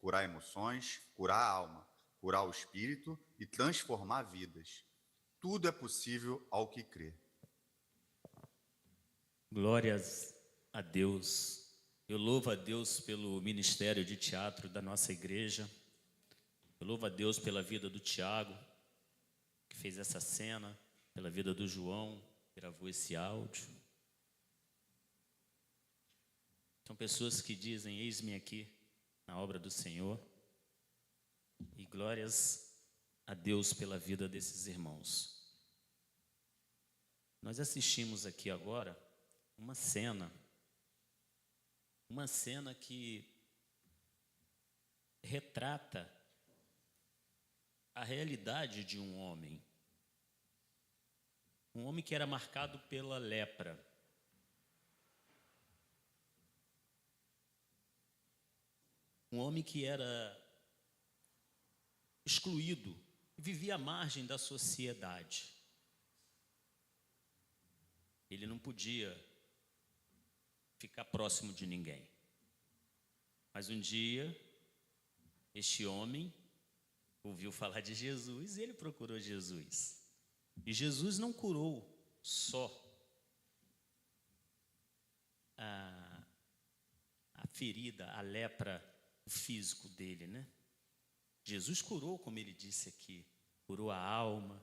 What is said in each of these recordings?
curar emoções, curar a alma, curar o espírito e transformar vidas. Tudo é possível ao que crê. Glórias a Deus. Eu louvo a Deus pelo ministério de teatro da nossa igreja. Eu louvo a Deus pela vida do Tiago, que fez essa cena, pela vida do João, que gravou esse áudio. São pessoas que dizem: eis-me aqui na obra do Senhor. E glórias a Deus pela vida desses irmãos. Nós assistimos aqui agora uma cena que retrata a realidade de um homem que era marcado pela lepra. Um homem que era excluído, vivia à margem da sociedade. Ele não podia ficar próximo de ninguém. Mas um dia, este homem ouviu falar de Jesus e ele procurou Jesus. E Jesus não curou só a ferida, a lepra, o físico dele, né? Jesus curou, como ele disse aqui, curou a alma,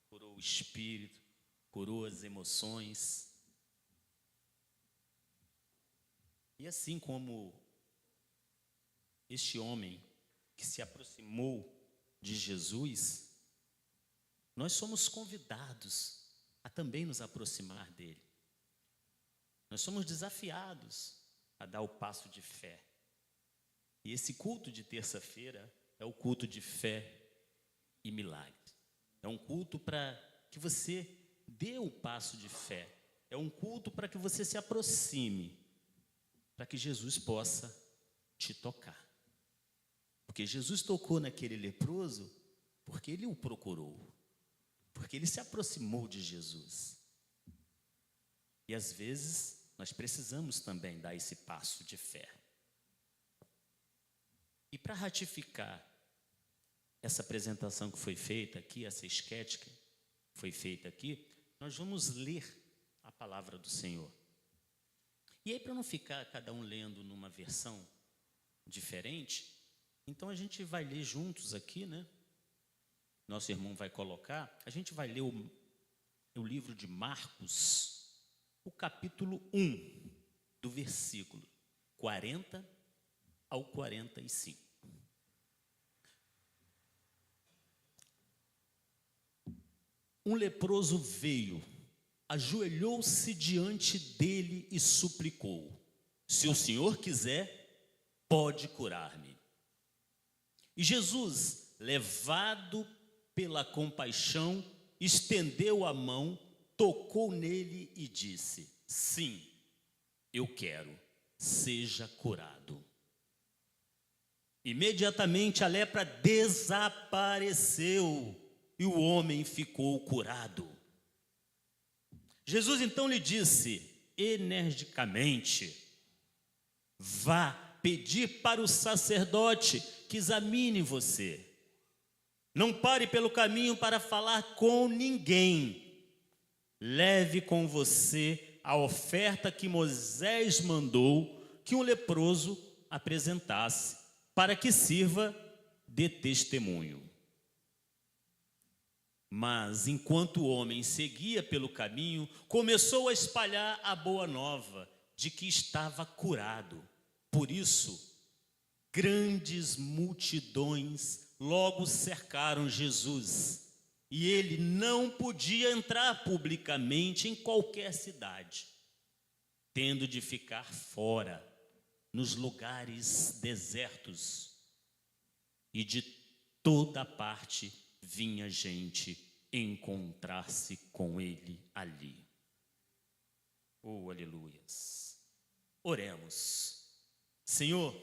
curou o espírito, curou as emoções. E assim como este homem que se aproximou de Jesus, nós somos convidados a também nos aproximar dele. Nós somos desafiados a dar o passo de fé. E esse culto de terça-feira é o culto de fé e milagre. É um culto para que você dê o passo de fé. É um culto para que você se aproxime, para que Jesus possa te tocar. Porque Jesus tocou naquele leproso porque ele o procurou, porque ele se aproximou de Jesus. E às vezes nós precisamos também dar esse passo de fé. E para ratificar essa apresentação que foi feita aqui, essa esquete que foi feita aqui, nós vamos ler a palavra do Senhor. E aí, para não ficar cada um lendo numa versão diferente, então a gente vai ler juntos aqui, né? Nosso irmão vai colocar, a gente vai ler o livro de Marcos, o capítulo 1, do versículo 40 ao 45. Um leproso veio, ajoelhou-se diante dele e suplicou: se o Senhor quiser, pode curar-me. E Jesus, levado pela compaixão, estendeu a mão, tocou nele e disse: sim, eu quero, seja curado. Imediatamente a lepra desapareceu e o homem ficou curado. Jesus então lhe disse energicamente: vá pedir para o sacerdote que examine você. Não pare pelo caminho para falar com ninguém. Leve com você a oferta que Moisés mandou que um leproso apresentasse, para que sirva de testemunho. Mas, enquanto o homem seguia pelo caminho, começou a espalhar a boa nova de que estava curado. Por isso, grandes multidões logo cercaram Jesus, e ele não podia entrar publicamente em qualquer cidade, tendo de ficar fora, nos lugares desertos. E de toda parte vinha gente encontrar-se com ele ali. Oh, aleluias! Oremos. Senhor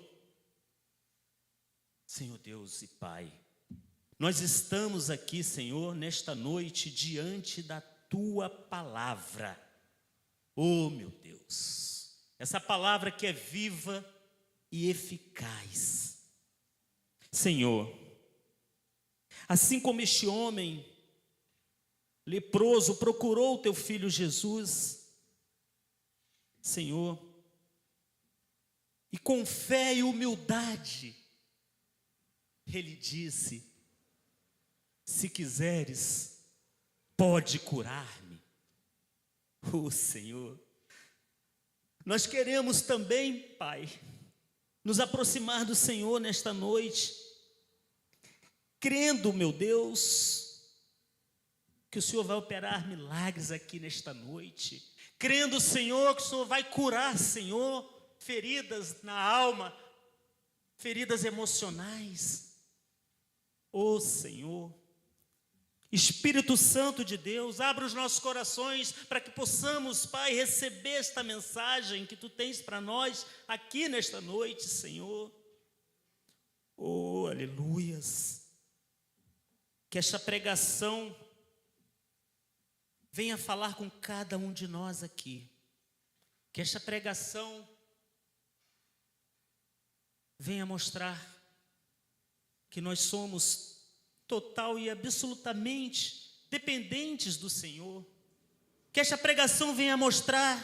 Deus e Pai, nós estamos aqui, Senhor, nesta noite diante da Tua palavra. Oh, meu Deus, essa palavra que é viva e eficaz, Senhor, assim como este homem leproso procurou o teu filho Jesus, Senhor, e com fé e humildade, ele disse: se quiseres, pode curar-me. Oh, Senhor, nós queremos também, Pai, nos aproximar do Senhor nesta noite, crendo, meu Deus, que o Senhor vai operar milagres aqui nesta noite, crendo, Senhor, que o Senhor vai curar, Senhor, feridas na alma, feridas emocionais. Oh, Senhor, Espírito Santo de Deus, abra os nossos corações para que possamos, Pai, receber esta mensagem que Tu tens para nós aqui nesta noite, Senhor. Oh, aleluias. Que esta pregação venha falar com cada um de nós aqui. Que esta pregação venha mostrar que nós somos total e absolutamente dependentes do Senhor. Que esta pregação venha mostrar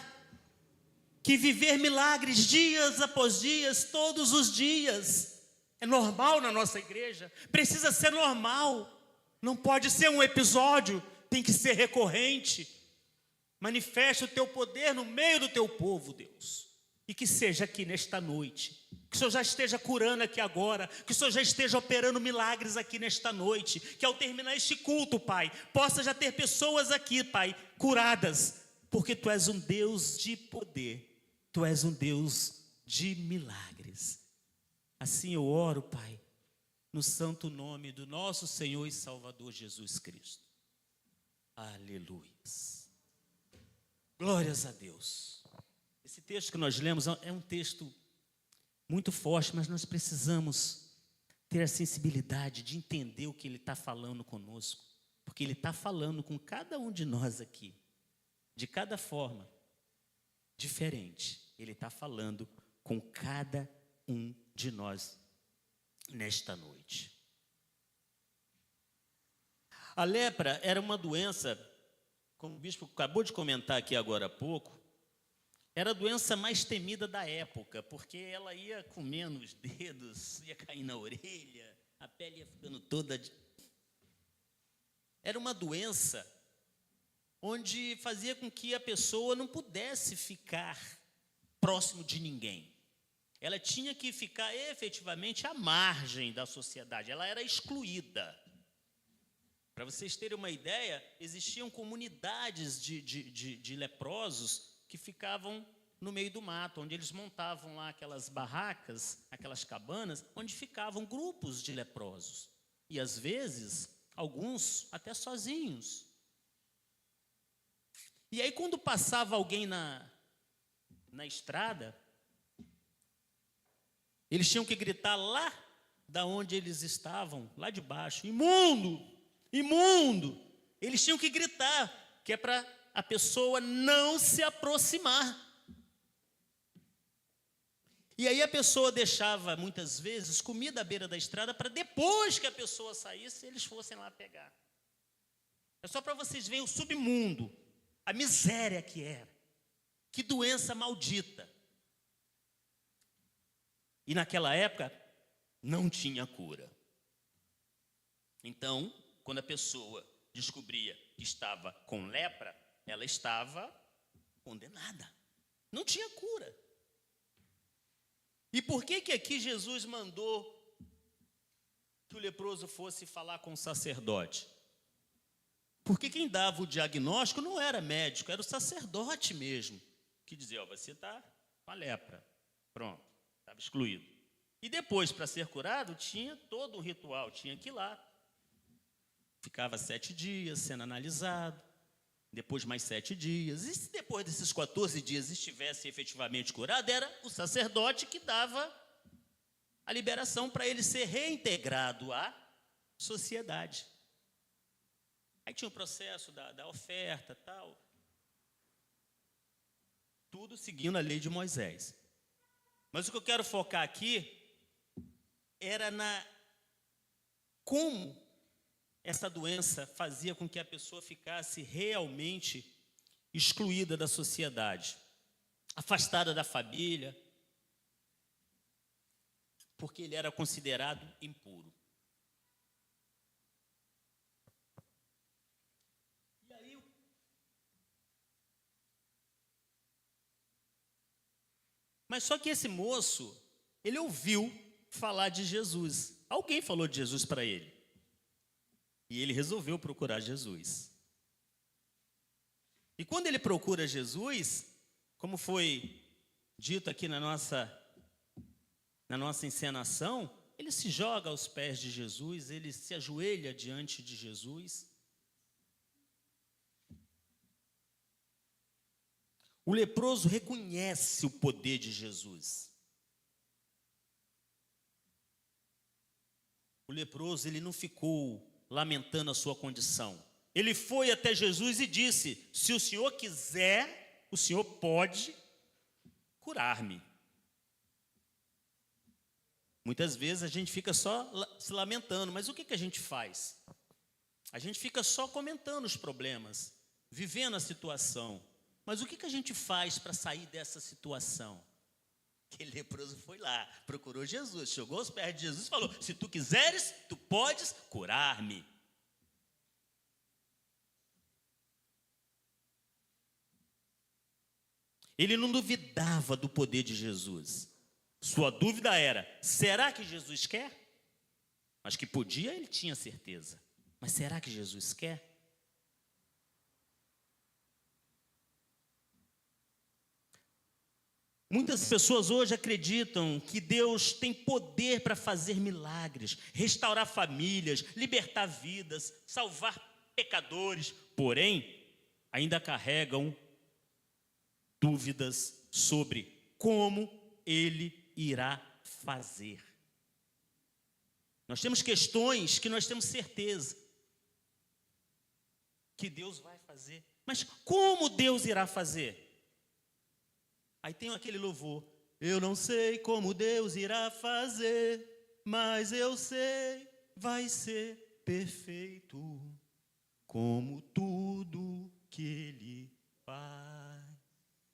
que viver milagres dias após dias, todos os dias, é normal na nossa igreja, precisa ser normal, não pode ser um episódio, tem que ser recorrente. Manifesta o teu poder no meio do teu povo, Deus, e que seja aqui nesta noite, que o Senhor já esteja curando aqui agora, que o Senhor já esteja operando milagres aqui nesta noite, que ao terminar este culto, Pai, possa já ter pessoas aqui, Pai, curadas, porque Tu és um Deus de poder, Tu és um Deus de milagres. Assim eu oro, Pai, no santo nome do nosso Senhor e Salvador Jesus Cristo. Aleluias. Glórias a Deus. Esse texto que nós lemos é um texto muito forte, mas nós precisamos ter a sensibilidade de entender o que ele está falando conosco, porque ele está falando com cada um de nós aqui, de cada forma diferente. Ele está falando com cada um de nós nesta noite. A lepra era uma doença, como o bispo acabou de comentar aqui agora há pouco, era a doença mais temida da época, porque ela ia comendo os dedos, ia cair na orelha, a pele ia ficando toda... Era uma doença onde fazia com que a pessoa não pudesse ficar próximo de ninguém. Ela tinha que ficar efetivamente à margem da sociedade, ela era excluída. Para vocês terem uma ideia, existiam comunidades de leprosos que ficavam no meio do mato, onde eles montavam lá aquelas barracas, aquelas cabanas, onde ficavam grupos de leprosos. E às vezes, alguns até sozinhos. E aí quando passava alguém na estrada, eles tinham que gritar lá da onde eles estavam, lá de baixo: imundo, imundo. Eles tinham que gritar, que é para a pessoa não se aproximar. E aí a pessoa deixava, muitas vezes, comida à beira da estrada para depois que a pessoa saísse, eles fossem lá pegar. É só para vocês verem o submundo, a miséria que era. Que doença maldita. E naquela época, não tinha cura. Então, quando a pessoa descobria que estava com lepra, ela estava condenada. Não tinha cura. E por que aqui Jesus mandou que o leproso fosse falar com o sacerdote? Porque quem dava o diagnóstico não era médico, era o sacerdote mesmo, que dizia: ó, você está com a lepra. Pronto, estava excluído. E depois, para ser curado, tinha todo um ritual, tinha que ir lá. Ficava 7 dias sendo analisado, depois mais 7 dias. E se depois desses 14 dias estivesse efetivamente curado, era o sacerdote que dava a liberação para ele ser reintegrado à sociedade. Aí tinha o processo da oferta, tal. Tudo seguindo a lei de Moisés. Mas o que eu quero focar aqui era como essa doença fazia com que a pessoa ficasse realmente excluída da sociedade, afastada da família, porque ele era considerado impuro. E aí, mas só que esse moço, ele ouviu falar de Jesus. Alguém falou de Jesus para ele. E ele resolveu procurar Jesus. E quando ele procura Jesus, como foi dito aqui na nossa encenação, ele se joga aos pés de Jesus, ele se ajoelha diante de Jesus. O leproso reconhece o poder de Jesus. O leproso, ele não ficou lamentando a sua condição. Ele foi até Jesus e disse: se o Senhor quiser, o Senhor pode curar-me. Muitas vezes a gente fica só se lamentando, mas o que a gente faz? A gente fica só comentando os problemas, vivendo a situação. Mas o que a gente faz para sair dessa situação? Aquele leproso foi lá, procurou Jesus, chegou aos pés de Jesus e falou: se tu quiseres, tu podes curar-me. Ele não duvidava do poder de Jesus. Sua dúvida era: será que Jesus quer? Mas que podia, ele tinha certeza. Mas será que Jesus quer? Muitas pessoas hoje acreditam que Deus tem poder para fazer milagres, restaurar famílias, libertar vidas, salvar pecadores, porém, ainda carregam dúvidas sobre como Ele irá fazer. Nós temos questões que nós temos certeza que Deus vai fazer, mas como Deus irá fazer? Aí tem aquele louvor: eu não sei como Deus irá fazer, mas eu sei, vai ser perfeito, como tudo que Ele faz.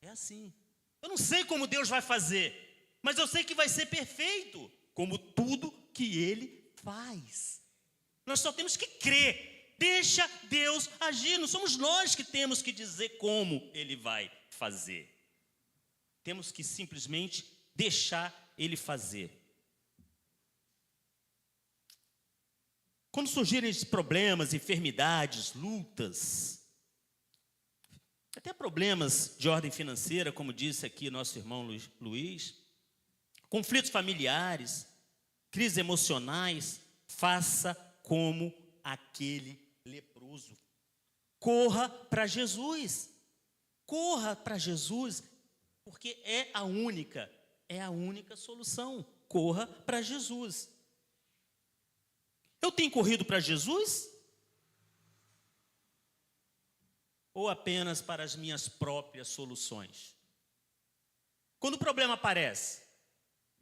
É assim. Eu não sei como Deus vai fazer, mas eu sei que vai ser perfeito, como tudo que Ele faz. Nós só temos que crer. Deixa Deus agir. Não somos nós que temos que dizer como Ele vai fazer. Temos que simplesmente deixar Ele fazer. Quando surgirem esses problemas, enfermidades, lutas, até problemas de ordem financeira, como disse aqui nosso irmão Luiz, conflitos familiares, crises emocionais, faça como aquele leproso. Corra para Jesus. Corra para Jesus. Porque é a única solução. Corra para Jesus. Eu tenho corrido para Jesus? Ou apenas para as minhas próprias soluções? Quando o problema aparece,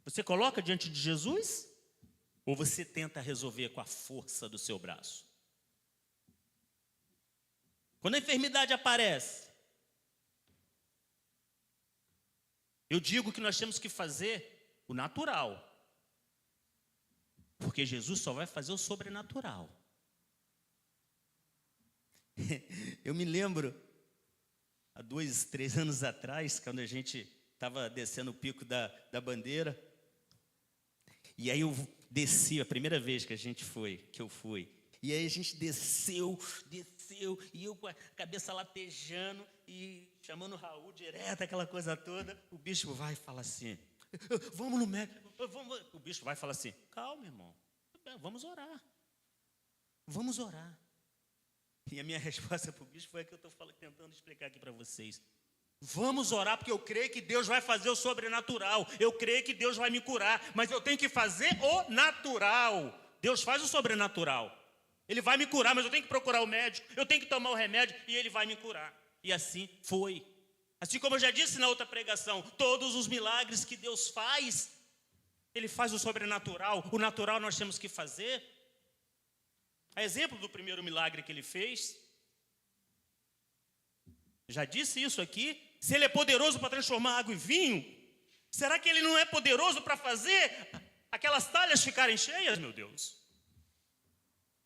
você coloca diante de Jesus? Ou você tenta resolver com a força do seu braço? Quando a enfermidade aparece, eu digo que nós temos que fazer o natural. Porque Jesus só vai fazer o sobrenatural. Eu me lembro, há 2, 3 anos atrás, quando a gente estava descendo o pico da Bandeira, e aí eu desci, a primeira vez que eu fui, e aí a gente desceu, e eu com a cabeça latejando, e chamando o Raul direto, aquela coisa toda. O bispo vai e fala assim: vamos no médico. O bispo vai e fala assim: calma, irmão, vamos orar. Vamos orar. E a minha resposta para o bispo foi a que eu estou tentando explicar aqui para vocês. Vamos orar, porque eu creio que Deus vai fazer o sobrenatural. Eu creio que Deus vai me curar, mas eu tenho que fazer o natural. Deus faz o sobrenatural. Ele vai me curar, mas eu tenho que procurar o médico, eu tenho que tomar o remédio e Ele vai me curar. E assim foi. Assim como eu já disse na outra pregação, todos os milagres que Deus faz, Ele faz o sobrenatural. O natural nós temos que fazer. A exemplo do primeiro milagre que ele fez, já disse isso aqui, se ele é poderoso para transformar água em vinho, será que ele não é poderoso para fazer aquelas talhas ficarem cheias, meu Deus?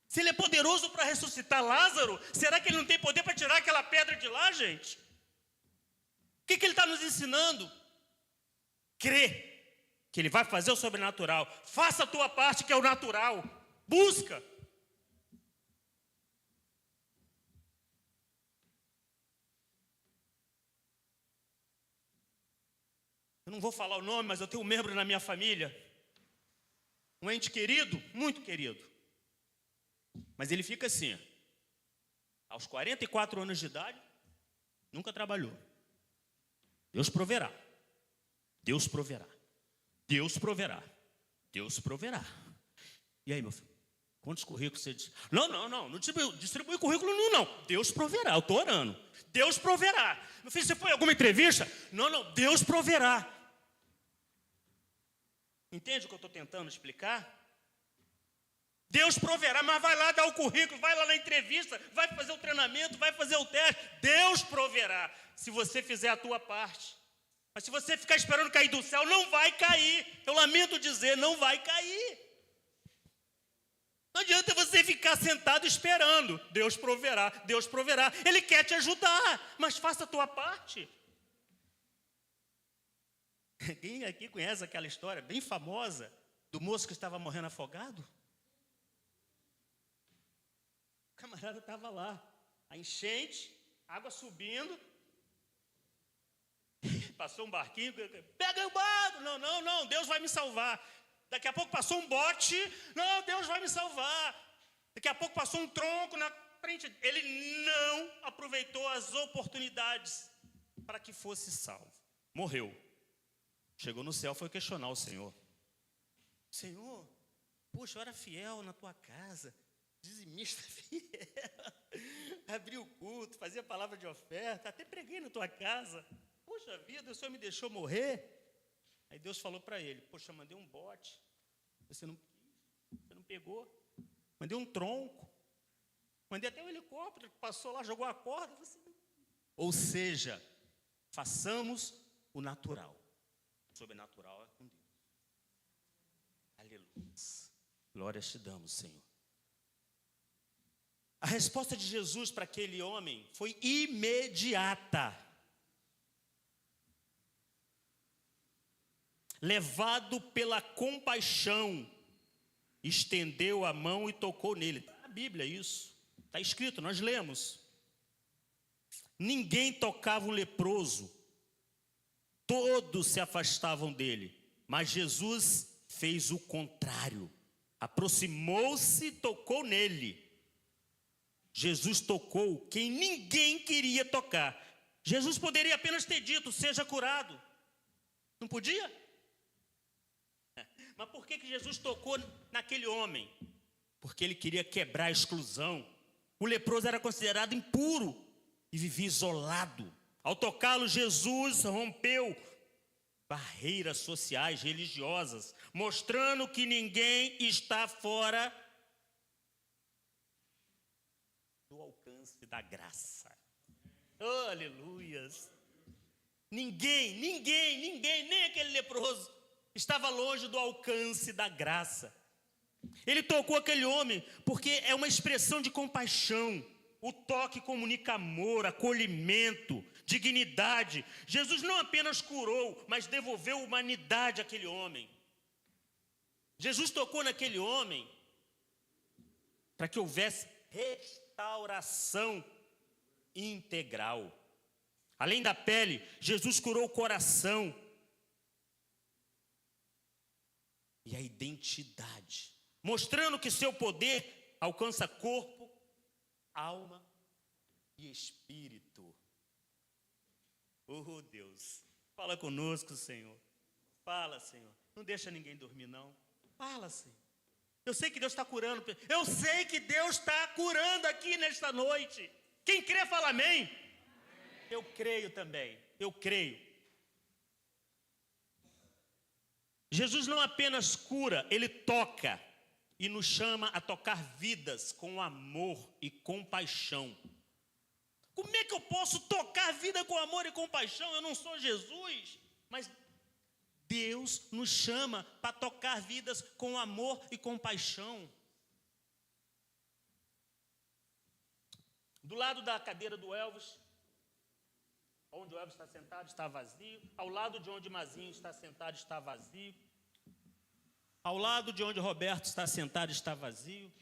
Se ele é poderoso para ressuscitar Lázaro, será que ele não tem poder para tirar aquela pedra de lá, gente? O que ele está nos ensinando? Crê que ele vai fazer o sobrenatural. Faça a tua parte, que é o natural. Busca. Eu não vou falar o nome, mas eu tenho um membro na minha família, um ente querido, muito querido. Mas ele fica assim, aos 44 anos de idade, nunca trabalhou. Deus proverá. Deus proverá. Deus proverá. Deus proverá. E aí, meu filho? Quantos currículos você diz? Não distribui currículo não. Deus proverá, eu estou orando. Deus proverá. Meu filho, você foi em alguma entrevista? Não, Deus proverá. Entende o que eu estou tentando explicar? Deus proverá, mas vai lá dar o currículo, vai lá na entrevista, vai fazer o treinamento, vai fazer o teste. Deus proverá, se você fizer a tua parte. Mas se você ficar esperando cair do céu, não vai cair. Eu lamento dizer, não vai cair. Não adianta você ficar sentado esperando. Deus proverá, Deus proverá. Ele quer te ajudar, mas faça a tua parte. Quem aqui conhece aquela história bem famosa do moço que estava morrendo afogado? O camarada estava lá, a enchente, água subindo. Passou um barquinho, pega o barco. Não, Deus vai me salvar. Daqui a pouco passou um bote, não, Deus vai me salvar. Daqui a pouco passou um tronco na frente. Ele não aproveitou as oportunidades para que fosse salvo. Morreu. Chegou no céu, foi questionar o Senhor. Senhor, poxa, eu era fiel na tua casa, dizimista fiel, abri o culto, fazia palavra de oferta, até preguei na tua casa. Poxa vida, o Senhor me deixou morrer. Aí Deus falou para ele, poxa, mandei um bote, você não pegou. Mandei um tronco, mandei até um helicóptero, passou lá, jogou a corda. Ou seja, façamos o natural. O sobrenatural é com Deus. Aleluia. Glórias te damos, Senhor. A resposta de Jesus para aquele homem foi imediata. Levado pela compaixão, estendeu a mão e tocou nele. Está na Bíblia isso. Está escrito, nós lemos. Ninguém tocava o leproso. Todos se afastavam dele. Mas Jesus fez o contrário. Aproximou-se e tocou nele. Jesus tocou quem ninguém queria tocar. Jesus poderia apenas ter dito, seja curado. Não podia? Mas por que Jesus tocou naquele homem? Porque ele queria quebrar a exclusão. O leproso era considerado impuro e vivia isolado. Ao tocá-lo, Jesus rompeu barreiras sociais, religiosas, mostrando que ninguém está fora do alcance da graça. Oh, aleluias! Ninguém, nem aquele leproso estava longe do alcance da graça. Ele tocou aquele homem porque é uma expressão de compaixão. O toque comunica amor, acolhimento, dignidade. Jesus não apenas curou, mas devolveu humanidade àquele homem. Jesus tocou naquele homem para que houvesse restauração integral. Além da pele, Jesus curou o coração e a identidade, mostrando que seu poder alcança corpo, alma e espírito. Oh Deus, fala conosco, Senhor. Fala, Senhor. Não deixa ninguém dormir, não. Fala, Senhor. Eu sei que Deus está curando. Eu sei que Deus está curando aqui nesta noite. Quem crê, fala amém. Eu creio também. Eu creio. Jesus não apenas cura, ele toca. e nos chama a tocar vidas com amor e compaixão. Como é que eu posso tocar a vida com amor e compaixão? Eu não sou Jesus, mas Deus nos chama para tocar vidas com amor e compaixão. Do lado da cadeira do Elvis, onde o Elvis está sentado, está vazio. Ao lado de onde Mazinho está sentado, está vazio. Ao lado de onde Roberto está sentado, está vazio.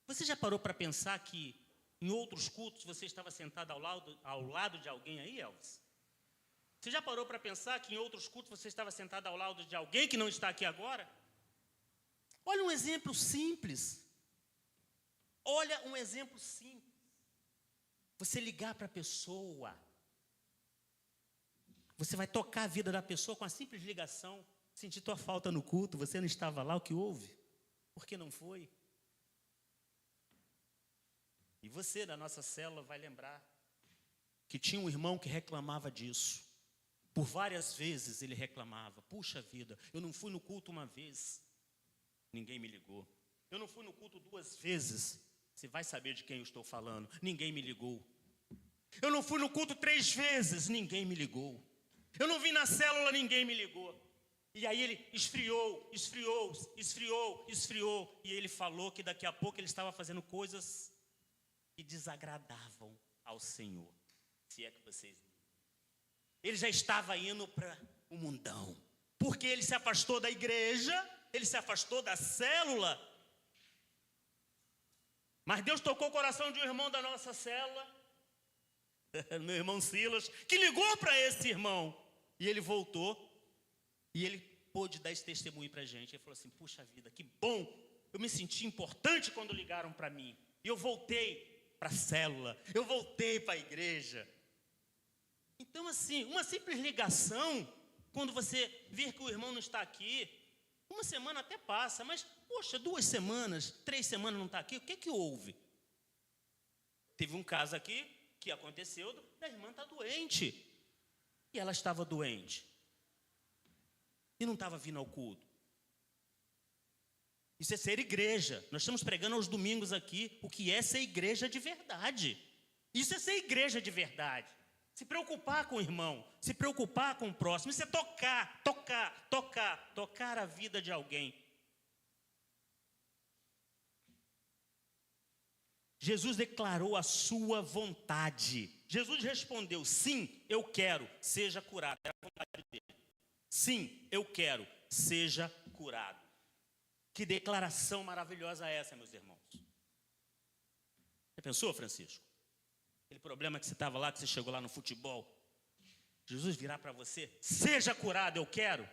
Você já parou para pensar que em outros cultos você estava sentado ao lado de alguém aí, Elvis? Você já parou para pensar que em outros cultos você estava sentado ao lado de alguém que não está aqui agora? Olha um exemplo simples. Olha um exemplo simples. Você ligar para a pessoa. Você vai tocar a vida da pessoa com a simples ligação. Senti tua falta no culto, você não estava lá, o que houve? Por que não foi? E você, da nossa célula, vai lembrar que tinha um irmão que reclamava disso. Por várias vezes ele reclamava. Puxa vida, eu não fui no culto uma vez. Ninguém me ligou. Eu não fui no culto 2 vezes. Você vai saber de quem eu estou falando. Ninguém me ligou. Eu não fui no culto 3 vezes. Ninguém me ligou. Eu não vim na célula, ninguém me ligou. E aí ele esfriou. E ele falou que daqui a pouco ele estava fazendo coisas que desagradavam ao Senhor. Se é que vocês... Ele já estava indo para o mundão. Porque ele se afastou da igreja, ele se afastou da célula. Mas Deus tocou o coração de um irmão da nossa célula, meu irmão Silas, que ligou para esse irmão. E ele voltou, e ele pôde dar esse testemunho para a gente. Ele falou assim, puxa vida, que bom, eu me senti importante quando ligaram para mim. E eu voltei para a célula, eu voltei para a igreja. Então assim, uma simples ligação, quando você vir que o irmão não está aqui, uma semana até passa, mas, poxa, 2 semanas, 3 semanas não está aqui, o que que houve? Teve um caso aqui, que aconteceu, da irmã estar doente. E ela estava doente. E não estava vindo ao culto. Isso é ser igreja. Nós estamos pregando aos domingos aqui o que é ser igreja de verdade. Isso é ser igreja de verdade. Se preocupar com o irmão, se preocupar com o próximo. Isso é tocar a vida de alguém. Jesus declarou a sua vontade. Jesus respondeu, sim, eu quero, seja curado. Era a vontade dele. Sim, eu quero, seja curado. Que declaração maravilhosa é essa, meus irmãos? Você pensou, Francisco? Aquele problema que você estava lá, que você chegou lá no futebol. Jesus virá para você, seja curado, eu quero.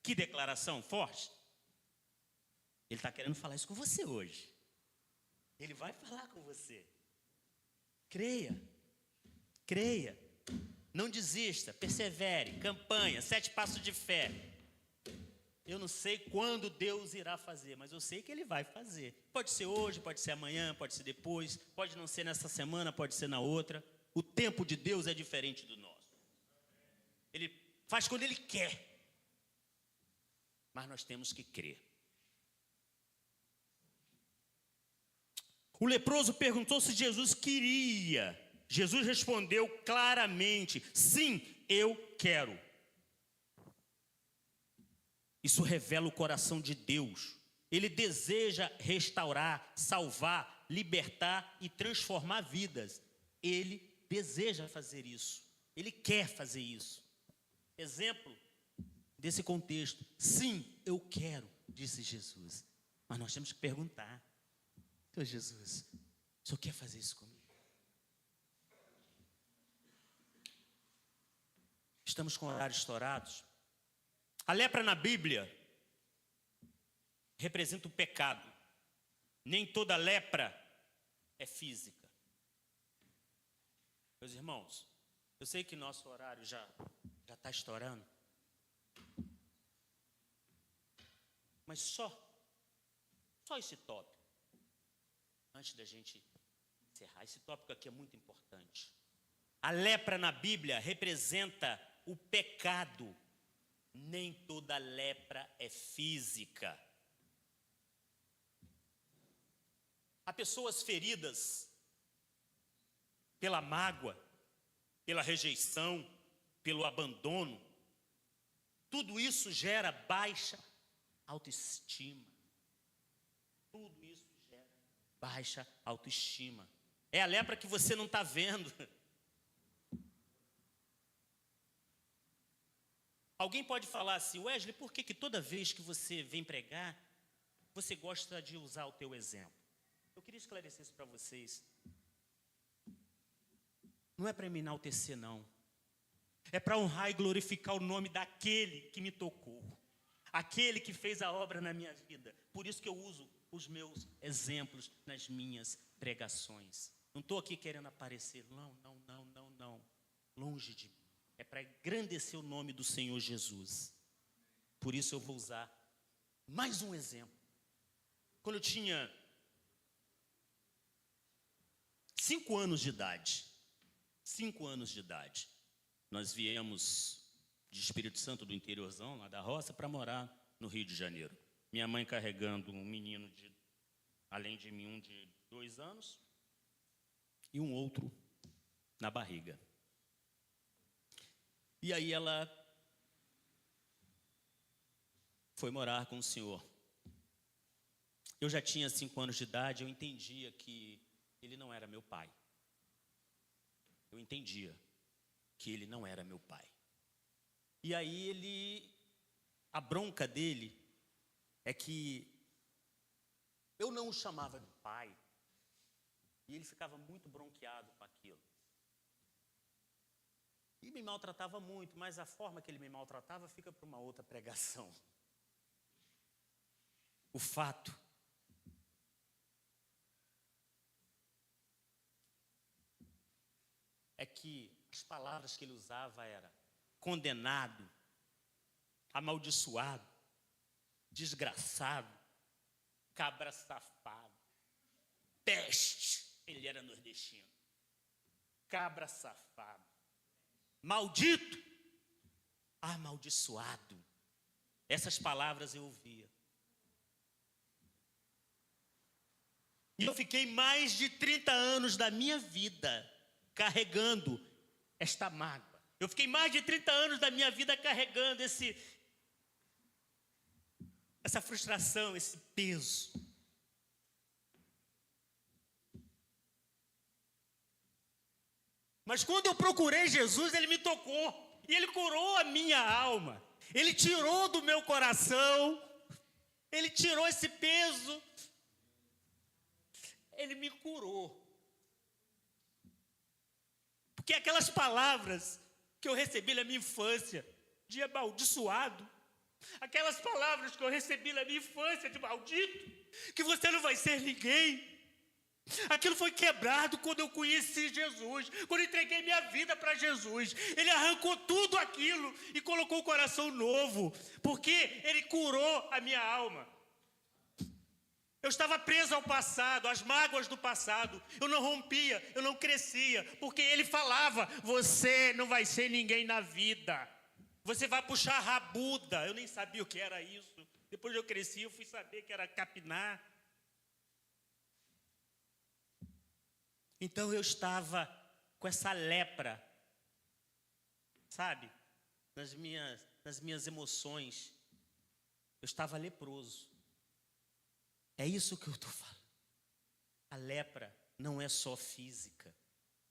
Que declaração forte. Ele está querendo falar isso com você hoje. Ele vai falar com você. Creia. Creia. Não desista, persevere, campanha, 7 passos de fé. Eu não sei quando Deus irá fazer, mas eu sei que Ele vai fazer. Pode ser hoje, pode ser amanhã, pode ser depois, pode não ser nessa semana, pode ser na outra. O tempo de Deus é diferente do nosso. Ele faz quando Ele quer. Mas nós temos que crer. O leproso perguntou se Jesus queria. Jesus respondeu claramente, sim, eu quero. Isso revela o coração de Deus. Ele deseja restaurar, salvar, libertar e transformar vidas. Ele deseja fazer isso. Ele quer fazer isso. Exemplo desse contexto. Sim, eu quero, disse Jesus. Mas nós temos que perguntar. Senhor Jesus, o Senhor quer fazer isso comigo? Estamos com horários estourados. A lepra na Bíblia representa o pecado. Nem toda lepra é física. Meus irmãos, eu sei que nosso horário já está estourando. Mas só esse tópico. Antes da gente encerrar, esse tópico aqui é muito importante. A lepra na Bíblia representa o pecado Nem toda lepra é física. Há pessoas feridas pela mágoa, pela rejeição, pelo abandono. Tudo isso gera baixa autoestima. Tudo isso gera baixa autoestima. É a lepra que você não está vendo. Alguém pode falar assim: Wesley, por que toda vez que você vem pregar, você gosta de usar o teu exemplo? Eu queria esclarecer isso para vocês. Não é para me enaltecer, não. É para honrar e glorificar o nome daquele que me tocou. Aquele que fez a obra na minha vida. Por isso que eu uso os meus exemplos nas minhas pregações. Não estou aqui querendo aparecer. Não. Longe de mim. É para engrandecer o nome do Senhor Jesus. Por isso eu vou usar mais um exemplo. Quando eu tinha 5 anos de idade, nós viemos de Espírito Santo, do interiorzão, lá da roça, para morar no Rio de Janeiro. Minha mãe carregando um menino, além de mim, um de 2 anos, e um outro na barriga. E aí ela foi morar com o Senhor. Eu já tinha 5 anos de idade, eu entendia que ele não era meu pai. Eu entendia que ele não era meu pai. E aí a bronca dele é que eu não o chamava de pai. E ele ficava muito bronqueado com aquilo. E me maltratava muito, mas a forma que ele me maltratava fica para uma outra pregação. O fato é que as palavras que ele usava eram condenado, amaldiçoado, desgraçado, cabra safado, peste. Ele era nordestino. Cabra safado, maldito, amaldiçoado. Essas palavras eu ouvia. E eu fiquei mais de 30 anos da minha vida carregando esta mágoa. Eu fiquei mais de 30 anos da minha vida carregando essa frustração, esse peso. Mas quando eu procurei Jesus, Ele me tocou. E Ele curou a minha alma. Ele tirou do meu coração. Ele tirou esse peso. Ele me curou. Porque aquelas palavras que eu recebi na minha infância, de amaldiçoado, aquelas palavras que eu recebi na minha infância, de maldito, que você não vai ser ninguém, aquilo foi quebrado quando eu conheci Jesus, quando eu entreguei minha vida para Jesus. Ele arrancou tudo aquilo e colocou um coração novo, porque Ele curou a minha alma. Eu estava preso ao passado, às mágoas do passado. Eu não rompia, eu não crescia, porque Ele falava: você não vai ser ninguém na vida. Você vai puxar rabuda. Eu nem sabia o que era isso. Depois eu cresci, eu fui saber que era capinar. Então eu estava com essa lepra, sabe, nas minhas emoções. Eu estava leproso. É isso que eu estou falando. A lepra não é só física,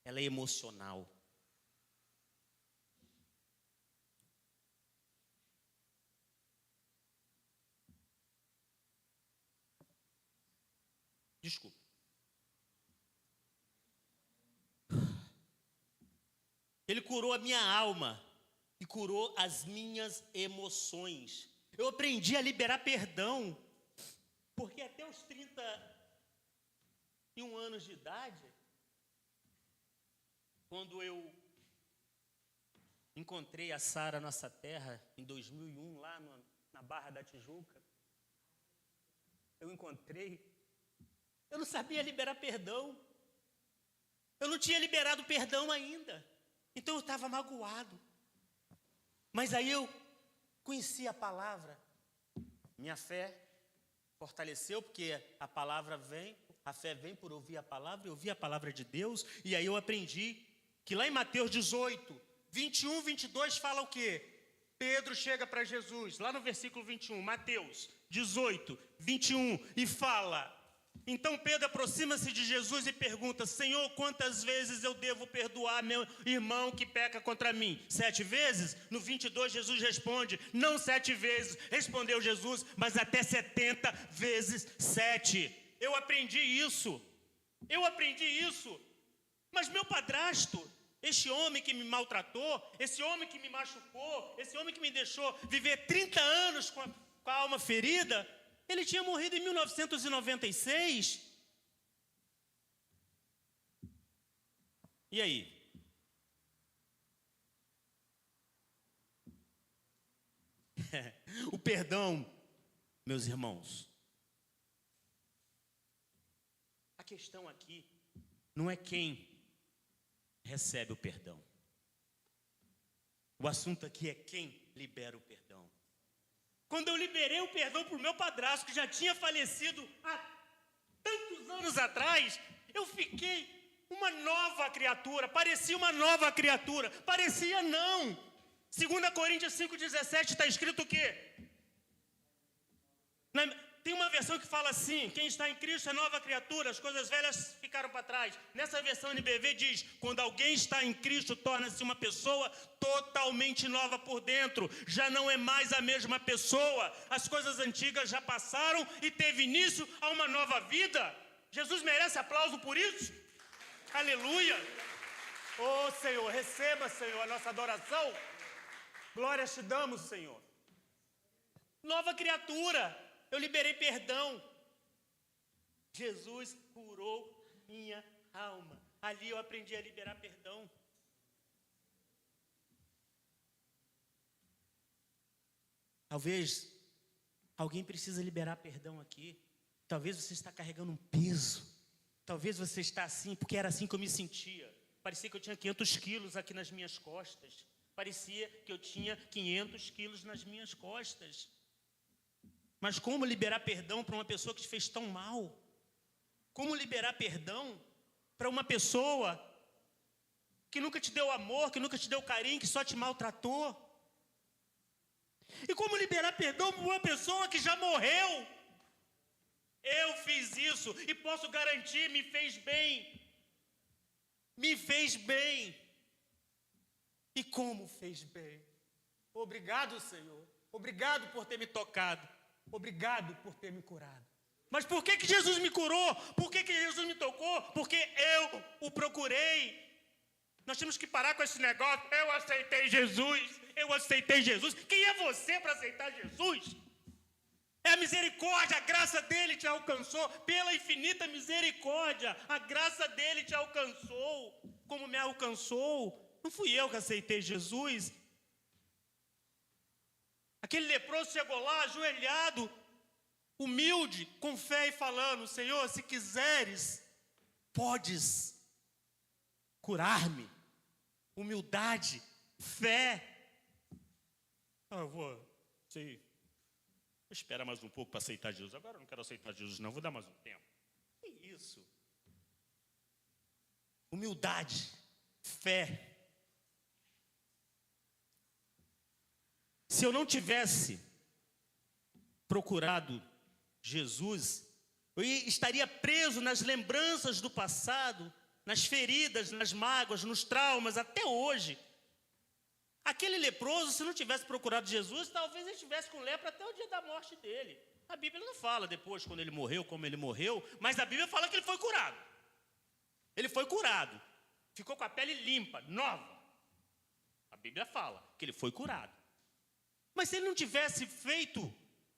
ela é emocional. Desculpa. Ele curou a minha alma e curou as minhas emoções. Eu aprendi a liberar perdão, porque até os 31 anos de idade, quando eu encontrei a Sara Nossa Terra, em 2001, lá na Barra da Tijuca, eu não sabia liberar perdão. Eu não tinha liberado perdão ainda. Então eu estava magoado. Mas aí eu conheci a palavra. Minha fé fortaleceu, porque a palavra vem, a fé vem por ouvir a palavra, e ouvir a palavra de Deus. E aí eu aprendi que lá em Mateus 18, 21, 22 fala o quê? Pedro chega para Jesus, lá no versículo 21, Mateus 18, 21, e fala: então Pedro aproxima-se de Jesus e pergunta: Senhor, quantas vezes eu devo perdoar meu irmão que peca contra mim? 7 vezes? No 22 Jesus responde: não 7 vezes, respondeu Jesus, mas até 70 vezes 7. Eu aprendi isso, mas meu padrasto, este homem que me maltratou, esse homem que me machucou, esse homem que me deixou viver 30 anos com a alma ferida, ele tinha morrido em 1996. E aí? O perdão, meus irmãos. A questão aqui não é quem recebe o perdão. O assunto aqui é quem libera o perdão. Quando eu liberei o perdão para o meu padrasto, que já tinha falecido há tantos anos atrás, eu fiquei uma nova criatura, parecia uma nova criatura, parecia não. 2 Coríntios 5,17 está escrito o quê? Tem uma versão que fala assim: quem está em Cristo é nova criatura, as coisas velhas ficaram para trás. Nessa versão NBV diz: quando alguém está em Cristo, torna-se uma pessoa totalmente nova por dentro. Já não é mais a mesma pessoa. As coisas antigas já passaram e teve início a uma nova vida. Jesus merece aplauso por isso? Aleluia! Oh Senhor, receba, Senhor, a nossa adoração. Glórias te damos, Senhor. Nova criatura. Eu liberei perdão. Jesus curou minha alma. Ali eu aprendi a liberar perdão. Talvez alguém precisa liberar perdão aqui. Talvez você está carregando um peso. Talvez você está assim, porque era assim que eu me sentia. Parecia que eu tinha 500 quilos aqui nas minhas costas. Parecia que eu tinha 500 quilos nas minhas costas. Mas como liberar perdão para uma pessoa que te fez tão mal? Como liberar perdão para uma pessoa que nunca te deu amor, que nunca te deu carinho, que só te maltratou? E como liberar perdão para uma pessoa que já morreu? Eu fiz isso e posso garantir, me fez bem. Me fez bem. E como fez bem? Obrigado, Senhor. Obrigado por ter me tocado. Obrigado por ter me curado. Mas por que Jesus me curou? Por que Jesus me tocou? Porque eu o procurei. Nós temos que parar com esse negócio. Eu aceitei Jesus. Eu aceitei Jesus. Quem é você para aceitar Jesus? É a misericórdia, a graça dele te alcançou. Pela infinita misericórdia, a graça dele te alcançou. Como me alcançou? Não fui eu que aceitei Jesus. Aquele leproso chegou lá, ajoelhado, humilde, com fé e falando: Senhor, se quiseres, podes curar-me. Humildade, fé. Eu vou esperar mais um pouco para aceitar Jesus. Agora eu não quero aceitar Jesus, não, vou dar mais um tempo. Que isso? Humildade, fé. Se eu não tivesse procurado Jesus, eu estaria preso nas lembranças do passado, nas feridas, nas mágoas, nos traumas, até hoje. Aquele leproso, se não tivesse procurado Jesus, talvez ele estivesse com lepra até o dia da morte dele. A Bíblia não fala depois, quando ele morreu, como ele morreu, mas a Bíblia fala que ele foi curado. Ele foi curado. Ficou com a pele limpa, nova. A Bíblia fala que ele foi curado. Mas se ele não tivesse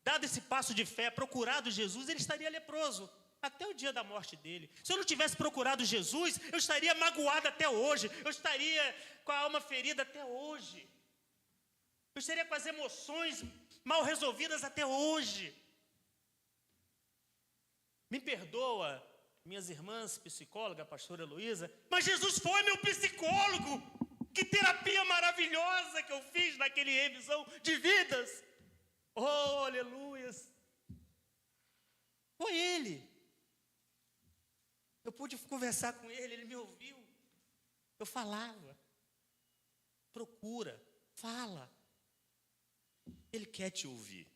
dado esse passo de fé, procurado Jesus, ele estaria leproso até o dia da morte dele. Se eu não tivesse procurado Jesus, eu estaria magoado até hoje. Eu estaria com a alma ferida até hoje. Eu estaria com as emoções mal resolvidas até hoje. Me perdoa, minhas irmãs psicóloga, a pastora Heloísa, mas Jesus foi meu psicólogo. Que terapia maravilhosa que eu fiz naquele revisão de vidas. aleluias. Foi ele. Eu pude conversar com ele, ele me ouviu. Eu falava. Procura, fala. Ele quer te ouvir.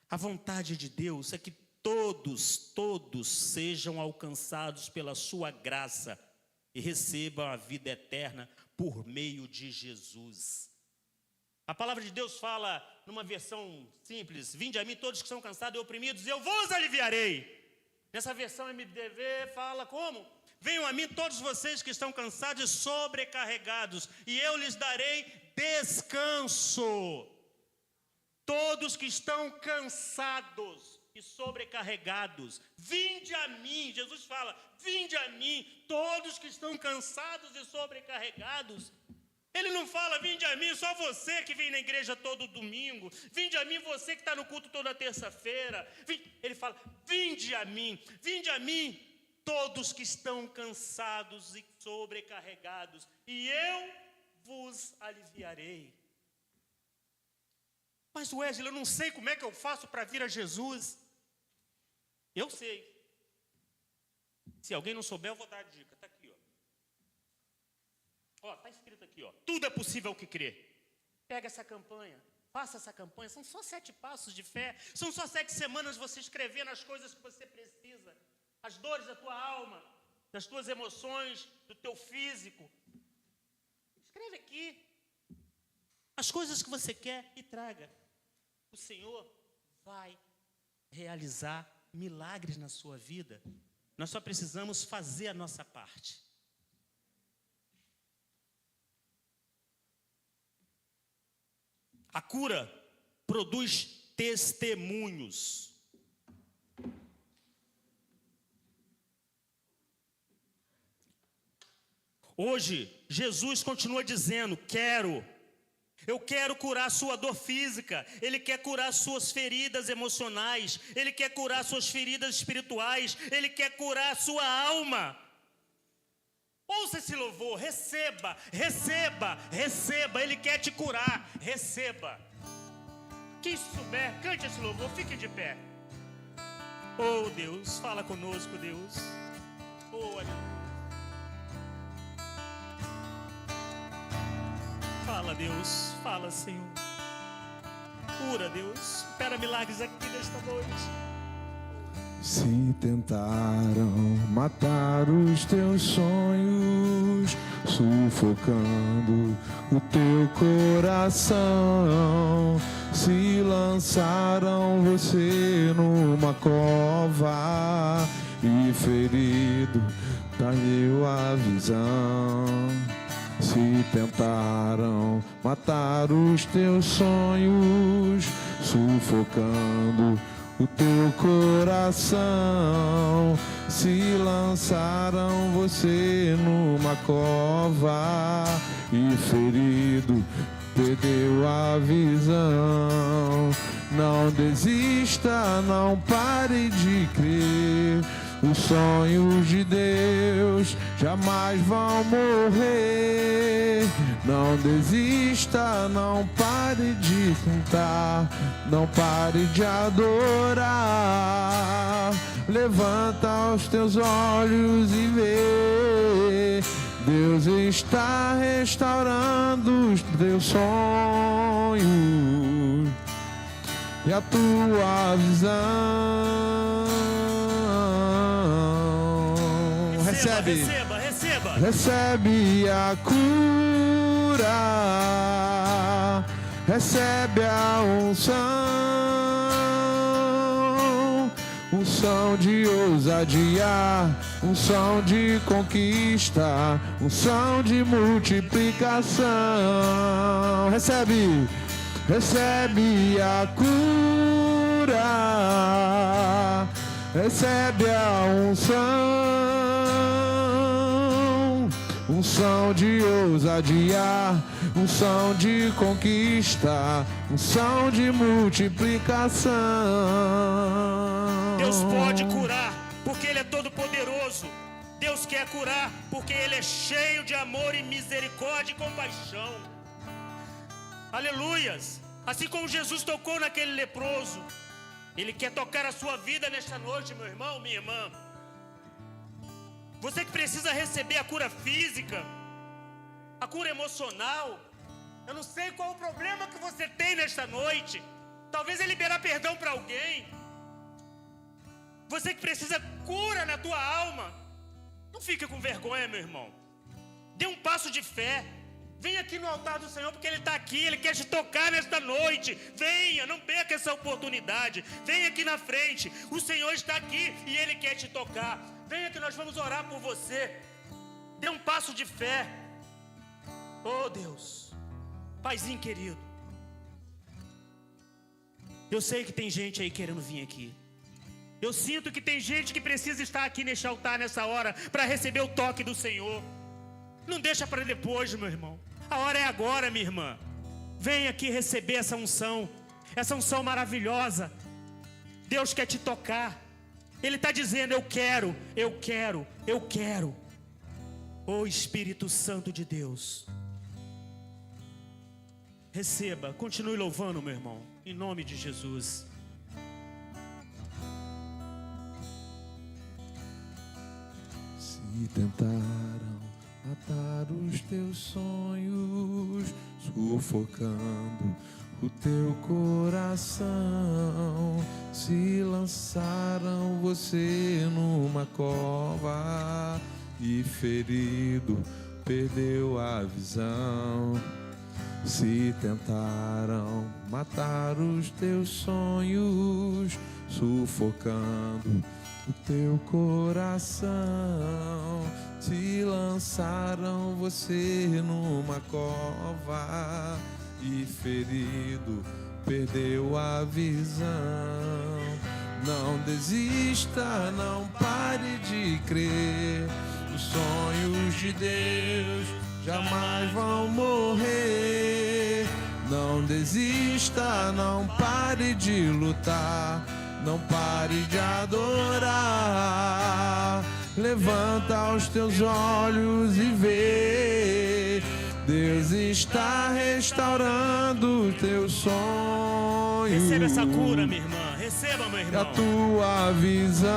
A vontade de Deus é que todos sejam alcançados pela sua graça e recebam a vida eterna por meio de Jesus. A palavra de Deus fala numa versão simples: vinde a mim todos que são cansados e oprimidos, e eu vos aliviarei. Nessa versão MDV fala como? Venham a mim todos vocês que estão cansados e sobrecarregados, e eu lhes darei descanso. Todos que estão cansados e sobrecarregados, vinde a mim. Jesus fala, vinde a mim, todos que estão cansados e sobrecarregados. Ele não fala, vinde a mim, só você que vem na igreja todo domingo. Vinde a mim, você que está no culto toda terça-feira. Ele fala, vinde a mim, todos que estão cansados e sobrecarregados, e eu vos aliviarei. Mas Wesley, eu não sei como é que eu faço para vir a Jesus. Eu sei. Se alguém não souber, eu vou dar a dica. Está aqui, ó. Está escrito aqui, ó. Tudo é possível ao que crê. Pega essa campanha, faça essa campanha. São só 7 passos de fé. São só 7 semanas você escrevendo as coisas que você precisa. As dores da tua alma, das tuas emoções, do teu físico. Escreve aqui. As coisas que você quer e traga. O Senhor vai realizar milagres na sua vida. Nós só precisamos fazer a nossa parte. A cura produz testemunhos. Hoje, Jesus continua dizendo, eu quero curar sua dor física. Ele quer curar suas feridas emocionais. Ele quer curar suas feridas espirituais. Ele quer curar sua alma. Ouça esse louvor, receba. Ele quer te curar, receba. Quem souber, cante esse louvor, fique de pé. Oh Deus, fala conosco, Deus. Oh, aleluia. Fala, Deus, fala, Senhor. Cura, Deus, opera milagres aqui nesta noite. Se tentaram matar os teus sonhos, sufocando o teu coração, se lançaram você numa cova e ferido caiu a visão. Se tentaram matar os teus sonhos, sufocando o teu coração, se lançaram você numa cova e ferido perdeu a visão. Não desista, não pare de crer. Os sonhos de Deus jamais vão morrer. Não desista, não pare de cantar, não pare de adorar. Levanta os teus olhos e vê, Deus está restaurando os teus sonhos e a tua visão. Recebe a cura, recebe a unção de ousadia, unção de conquista, unção de multiplicação. Recebe a cura, recebe a unção de ousadia, unção de conquista, unção de multiplicação. Deus pode curar, porque Ele é todo poderoso. Deus quer curar, porque Ele é cheio de amor e misericórdia e compaixão. Aleluias. Assim como Jesus tocou naquele leproso, Ele quer tocar a sua vida nesta noite, meu irmão, minha irmã. Você que precisa receber a cura física, a cura emocional. Eu não sei qual o problema que você tem nesta noite. Talvez é liberar perdão para alguém. Você que precisa cura na tua alma. Não fique com vergonha, meu irmão. Dê um passo de fé. Venha aqui no altar do Senhor, porque Ele está aqui. Ele quer te tocar nesta noite. Venha, não perca essa oportunidade. Venha aqui na frente. O Senhor está aqui e Ele quer te tocar. Venha que nós vamos orar por você. Dê um passo de fé. Oh Deus, Paizinho querido, eu sei que tem gente aí querendo vir aqui. Eu sinto que tem gente que precisa estar aqui neste altar nessa hora para receber o toque do Senhor. Não deixa para depois, meu irmão. A hora é agora, minha irmã. Vem aqui receber essa unção maravilhosa. Deus quer te tocar. Ele está dizendo: eu quero, eu quero, eu quero. Ô Espírito Santo de Deus, receba, continue louvando, meu irmão, em nome de Jesus. Se tentaram matar os teus sonhos, sufocando o teu coração, se lançaram você numa cova e ferido perdeu a visão. Se tentaram matar os teus sonhos, sufocando o teu coração, se lançaram você numa cova e ferido perdeu a visão. Não desista, não pare de crer. Os sonhos de Deus jamais vão morrer. Não desista, não pare de lutar, não pare de adorar. Levanta os teus olhos e vê, Deus está restaurando os teus sonhos. Receba essa cura, minha irmã. Receba, meu irmão. A tua visão.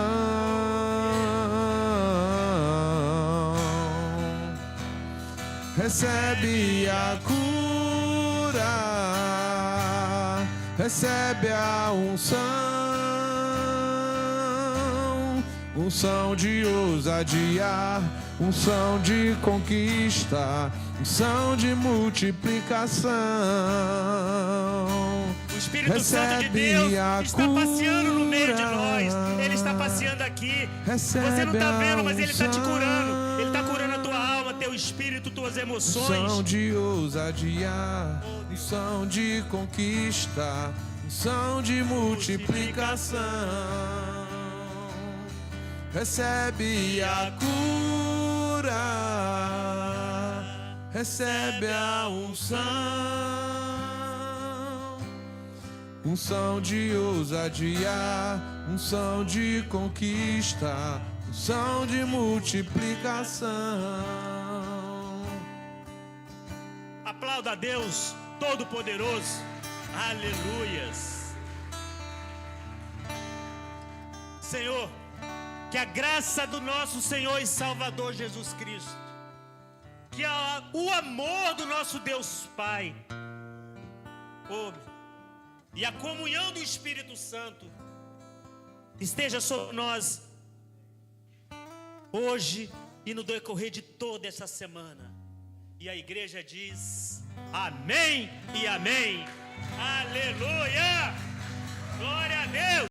Recebe a cura, recebe a unção de ousadia, unção de conquista, unção de multiplicação. O Espírito Santo de Deus está passeando no meio de nós. Ele está passeando aqui. Você não está vendo, mas Ele está te curando. Ele está curando a tua alma, teu espírito, tuas emoções. Unção de ousadia, unção de conquista, unção de multiplicação. Recebe a cura, recebe a unção de ousadia, unção de conquista, unção de multiplicação. Aplauda a Deus Todo-Poderoso. Aleluias. Senhor, que a graça do nosso Senhor e Salvador Jesus Cristo, que o amor do nosso Deus Pai, e a comunhão do Espírito Santo esteja sobre nós hoje e no decorrer de toda essa semana. E a igreja diz amém e amém. Aleluia! Glória a Deus!